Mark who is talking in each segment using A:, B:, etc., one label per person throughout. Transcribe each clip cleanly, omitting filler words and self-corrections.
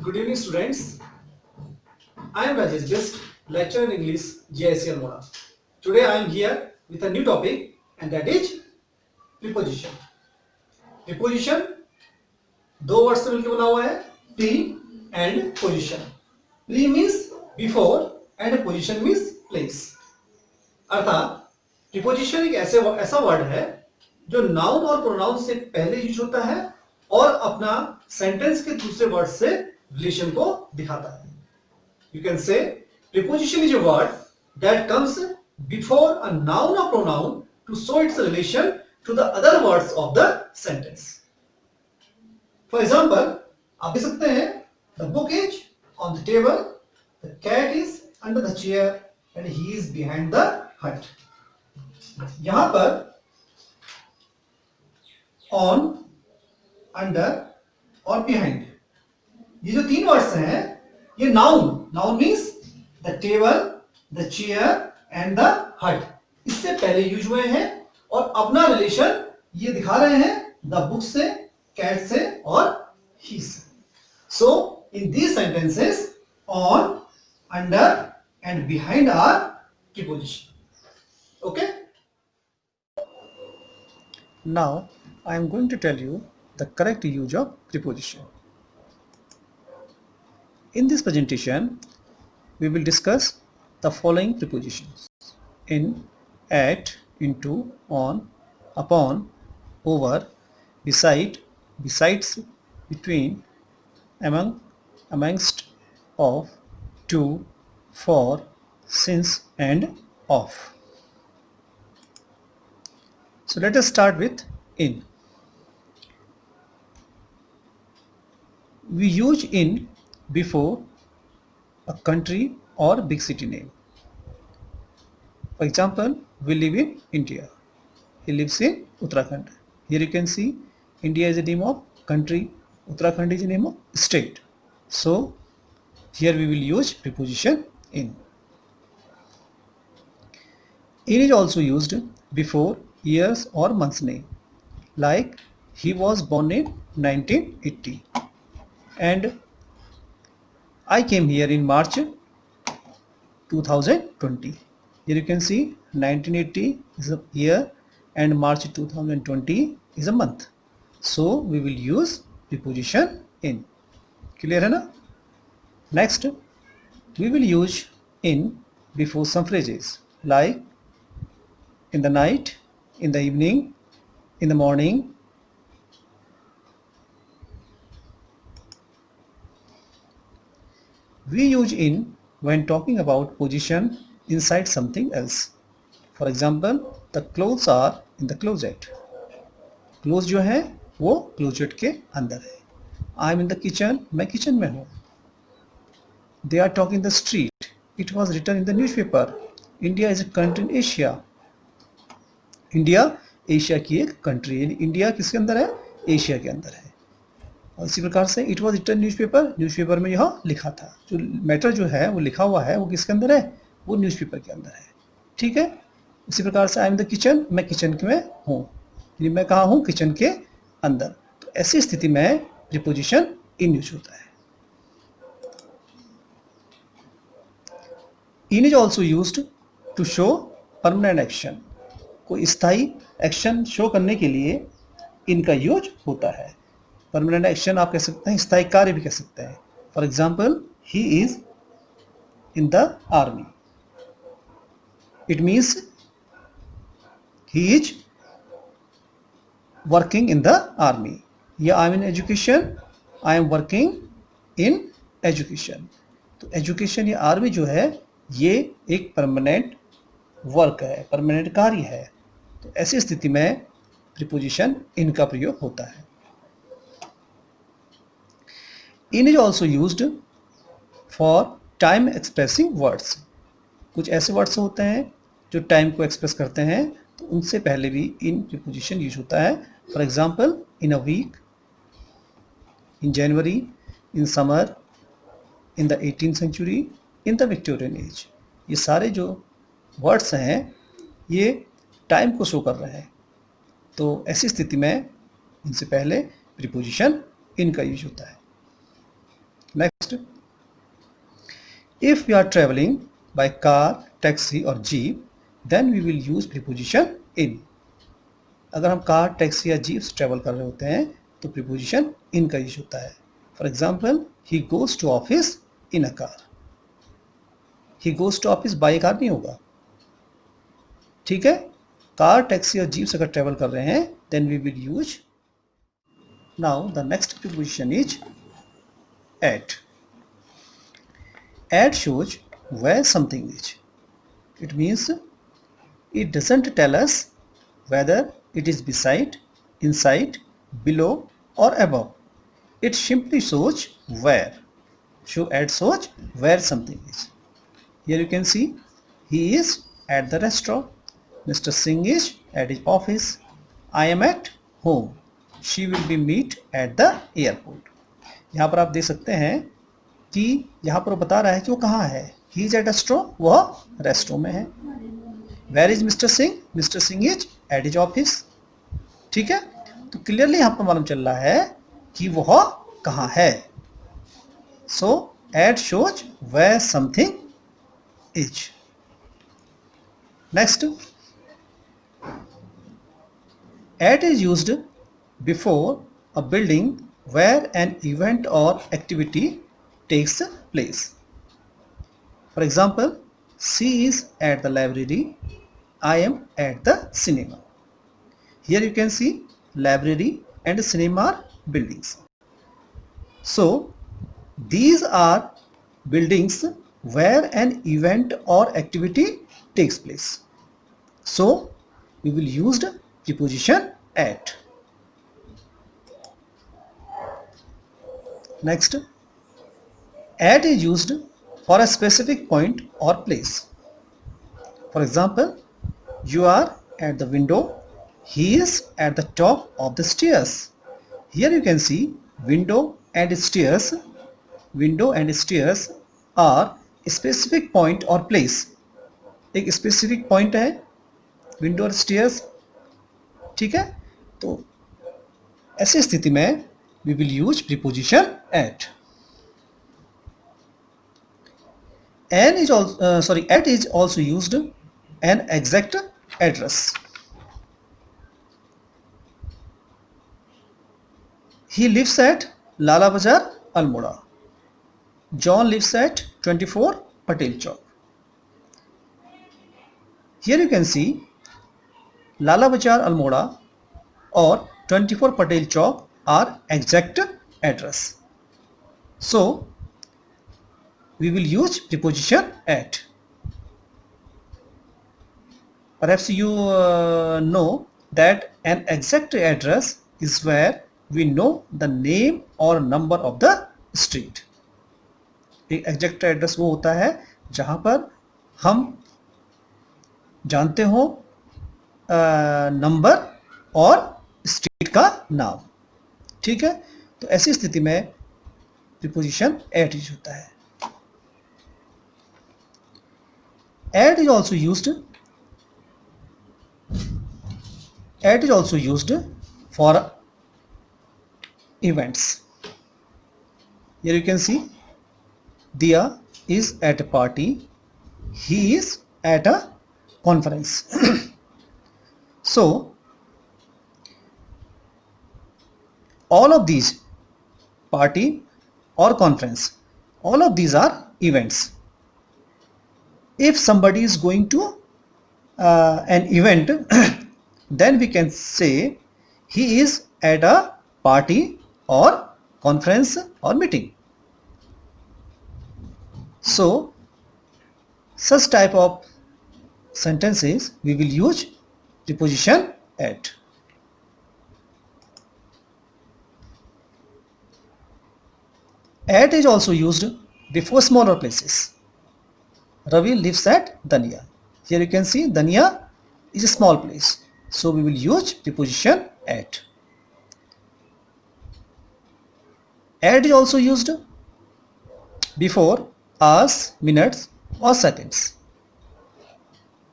A: Good evening, students. I am Rajesh Best, lecturer in English, JIC Almora. Today I am here with a new topic, and that is preposition. Preposition दो word से मिलकर बना हुआ है, pre and position. Pre means before and position means place. अर्थात preposition एक ऐसा word है जो नाउन और प्रोनाउन से पहले यूज होता है और अपना सेंटेंस के दूसरे वर्ड से रिलेशन को दिखाता है. You can say preposition is a word that comes before a noun or pronoun to show its relation to the other words of the sentence. For example, आप देख सकते हैं the book is on the table, the cat is under the chair and he is behind the hut. यहां पर on, under और behind ये जो तीन वर्ड्स हैं ये noun means the table, the chair and the हट इससे पहले यूज हुए हैं और अपना रिलेशन ये दिखा रहे हैं द बुक से, कैट से और ही से. So in these sentences on, under and behind are preposition. Okay, now I am going to tell you the correct use of preposition. In this presentation, we will discuss the following prepositions: in, at, into, on, upon, over, beside, besides, between, among, amongst, of, to, for, since and of. So let us start with in. We use in before a country or big city name. For example, we live in India. He lives in Uttarakhand. Here you can see India is the name of country, Uttarakhand is the name of state. So here we will use preposition in. In is also used before years or months name, like he was born in 1980 and I came here in March 2020. Here you can see 1980 is a year and March 2020 is a month. So we will use preposition in. Clear है ना? Next, we will use in before some phrases like in the night, in the evening, in the morning. We use in when talking about position inside something else. For example, the clothes are in the closet. Clothes जो है वो closet के अंदर है. I am in the kitchen, मैं kitchen में हूँ. They are talking in the street. It was written in the newspaper. India is a country in Asia. India Asia की एक कंट्री है. इंडिया किसके अंदर है? एशिया के अंदर है. और इसी प्रकार से इट वॉज रिटन न्यूज़पेपर में यह लिखा था. जो मैटर जो है वो लिखा हुआ है वो किसके अंदर है? वो न्यूज़पेपर के अंदर है. ठीक है. इसी प्रकार से आई एम द किचन, मैं किचन में हूँ. यानी मैं कहाँ हूँ? किचन के अंदर. तो ऐसी स्थिति में प्रीपोजिशन इन यूज होता है. In is also used to show permanent action. कोई स्थायी एक्शन शो करने के लिए इनका यूज होता है. परमानेंट एक्शन आप कह सकते हैं, स्थायी कार्य भी कह सकते हैं. For example, he is in the army. It means he is working in the army. या I am in education, I am working in education. तो एजुकेशन या आर्मी जो है ये एक परमानेंट वर्क है, परमानेंट कार्य है. तो ऐसी स्थिति में प्रीपोजिशन इनका प्रयोग होता है. In is also used for time expressing words. कुछ ऐसे वर्ड्स होते हैं जो टाइम को एक्सप्रेस करते हैं, तो उनसे पहले भी इन प्रीपोजिशन यूज होता है. For example, in a week, in January, in summer, in the 18th century, in the Victorian age. ये सारे जो वर्ड्स हैं ये टाइम को शो कर रहे हैं. तो ऐसी स्थिति में इनसे पहले प्रीपोजिशन इन का यूज होता है. Next, if we are traveling by car, taxi or jeep, then we will use preposition in. अगर हम कार, टैक्सी या जीप से ट्रेवल कर रहे होते हैं तो प्रीपोजिशन इन का यूज होता है. For example, he goes to office in a car. He goes to office by car नहीं होगा. ठीक है, कार, टैक्सी और जीप से अगर ट्रेवल कर रहे हैं then we will use. Now the next preposition is at. At shows where something is. It means it doesn't tell us whether it is beside, inside, below or above. It simply shows where. So at shows where something is. Here you can see he is at the restaurant. Mr. Singh is at his office. I am at home. She will be meet at the airport. यहाँ पर आप देख सकते हैं कि यहाँ पर बता रहा है कि वो कहाँ है. ही इज एट रेस्टोरेंट, वह रेस्टोरेंट में है. Where is mister Singh, mister Singh is at his office. ठीक है, तो क्लियरली यहाँ पर मालूम चल रहा है कि वह कहाँ है. So at shows where something is. Next, at is used before a building where an event or activity takes place. For example, she is at the library, I am at the cinema. Here you can see library and cinema are buildings. So these are buildings where an event or activity takes place. So we will use the preposition at. Next, at is used for a specific point or place. For example, you are at the window, he is at the top of the stairs. Here you can see window and stairs. Window and stairs are a specific point or place. एक specific point है window और stairs. ठीक है, तो ऐसी स्थिति में we will use preposition at. At is also used an exact address. He lives at Lala Bazar, Almora. John lives at 24 Patel Chowk. Here you can see Lala Bazar, Almora or 24 Patel Chowk are exact address. So we will use preposition at. Perhaps you know that an exact address is where we know the name or number of the street. एक exact address वो होता है जहां पर हम जानते हो number और स्ट्रीट का नाम. ठीक है, तो ऐसी स्थिति में प्रीपोजिशन एट यूज होता है. At is also used for events. Here you can see Diya is at a party, he is at a conference. So all of these, party or conference, all of these are events. If somebody is going to an event then we can say he is at a party or conference or meeting. So such type of sentences we will use preposition at. At is also used before smaller places. Ravi lives at Dania. Here you can see Dania is a small place. So we will use preposition at. At is also used before hours, minutes or seconds.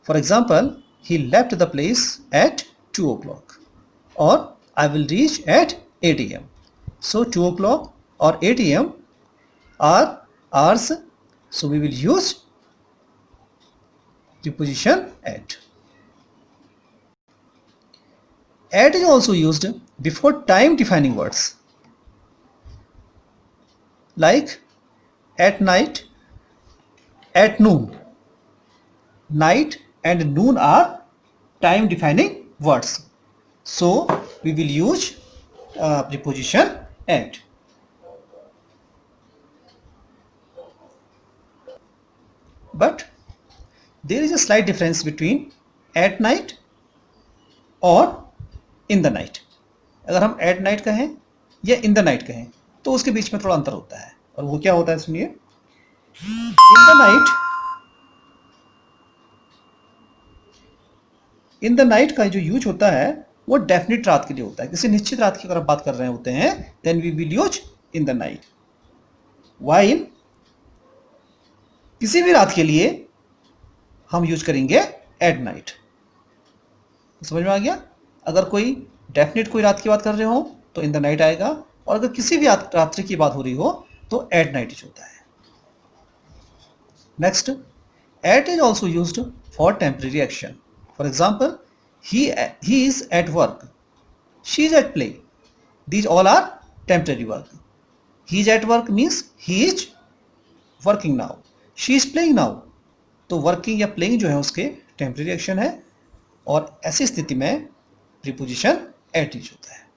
A: For example, he left the place at 2 o'clock or I will reach at 8 a.m. So 2 o'clock or 8 a.m. or hours, so we will use preposition at. At is also used before time defining words like at night, at noon. Night and noon are time defining words, so we will use preposition at. But there is a slight difference between at night और in the night. अगर हम at night कहें या in the night कहें तो उसके बीच में थोड़ा अंतर होता है, और वो क्या होता है सुनिए. इन द नाइट का जो यूज होता है वो डेफिनेट रात के लिए होता है. किसी निश्चित रात की अगर आप बात कर रहे होते हैं then we will use in the night. While किसी भी रात के लिए हम यूज करेंगे एट नाइट. समझ में आ गया? अगर कोई डेफिनेट कोई रात की बात कर रहे हो तो इन द नाइट आएगा, और अगर किसी भी रात्रि की बात हो रही हो तो एट नाइट यूज होता है. Next, at is also used for temporary action. For example, he is at work, she is at play. These all are temporary work. He is at work means he is working now. She is playing now. तो working या playing जो है उसके temporary action है, और ऐसी स्थिति में preposition at यूज होता है.